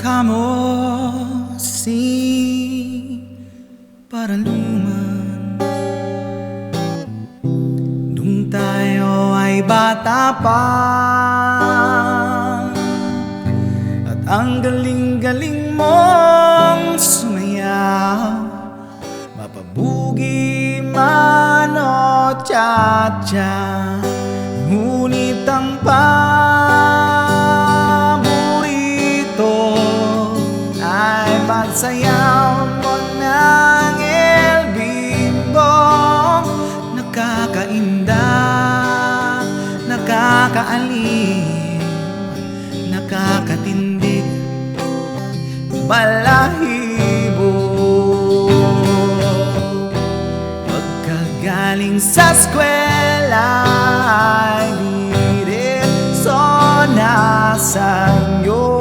kamo si paraluman nung tayo ay bata pa, at ang galing-galing mong sumayaw, mapabugi man o tsa-tsa. Ngunit ang paborito ay pagsayaw mo ng El Bimbo. Nakakainda, nakakaalim, nakakatindig, balahibo. Pagkagaling sa eskwela ay diretso na sa inyo,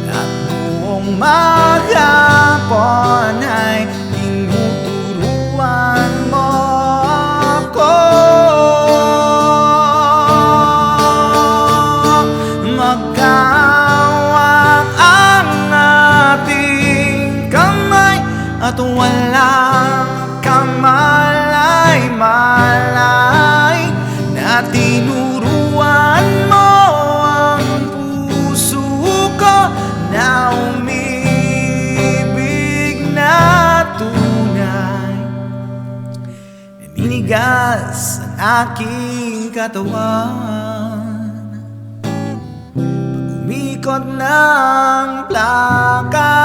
at buong maghapon ay tinuturuan mo ako. Magkawak ang ating kamay at walang kamalay-malay, na tinuruan mo ang puso ko na umibig na tunay. Naninigas ang aking katawan pag umikot ng plaka,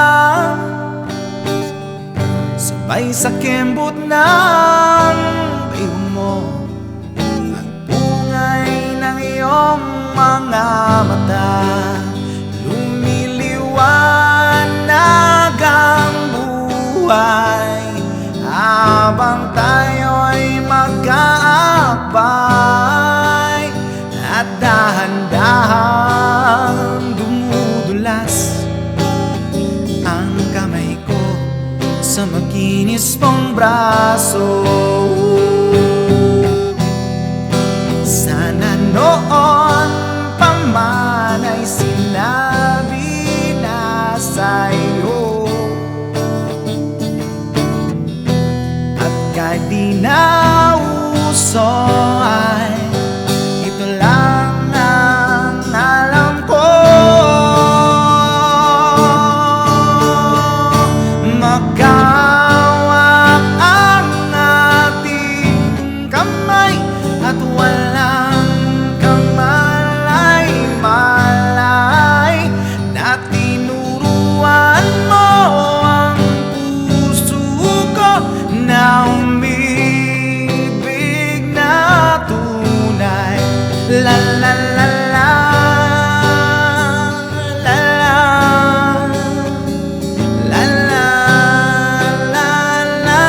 sabay sa kembot ng bayong mo at bungay ng iyong mga mata. Lumiliwanag ang buhay habang tayo'y magkaakbay, at dahan-dahan dumudulas ang kamay ko sa makinis mong braso. Sana noon pa man ay sinabi na sa'yo, at kahit di na uso ay ito lang ang alam ko. Magkawak ang ating kamay at walang kamalay-malay, na tinuruan mo ang puso ko na umibig na tunay. La la la la, la la, la la, la la,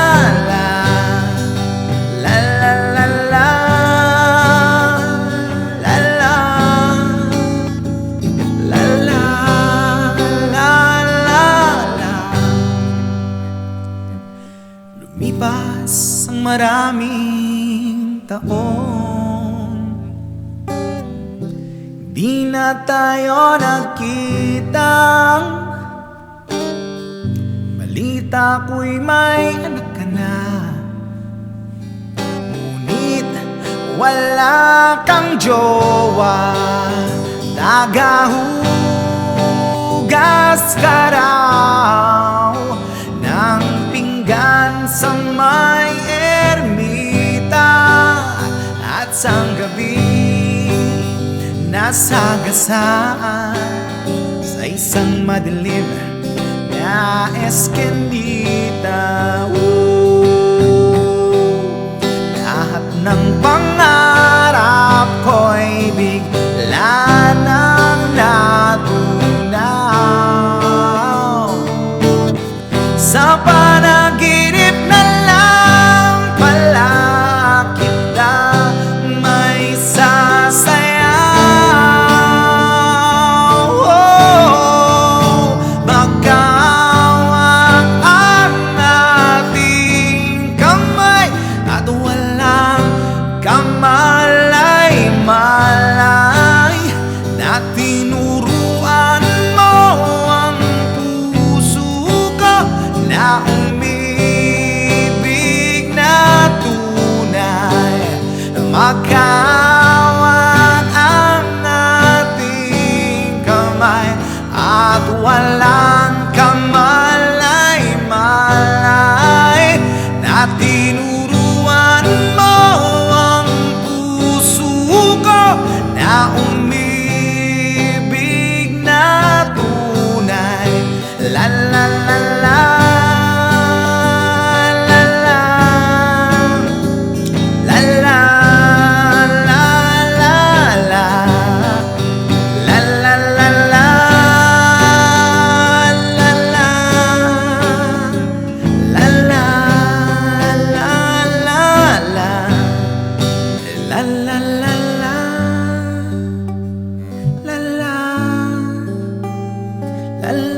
la la, la la, la la, la la, la. Lumipas ang maraming taon, di na tayo nagkitang, balita ko'y may anak ka na, ngunit wala kang jowa. Nagahugas ka raw ng pinggan sa may ermita, at sang gabi nasagasaan sa isang madilim na eskinita. Lahat ng pangarap ko'y bigla nang natunaw. Sa panaginip na lang pala kita may sasayaw. Magkawak ang ating kamay at walang na umibig na tunay. La la la la, la la, la la, la la la, la la la la, la la, la la, la la, la la la la, la la, la la.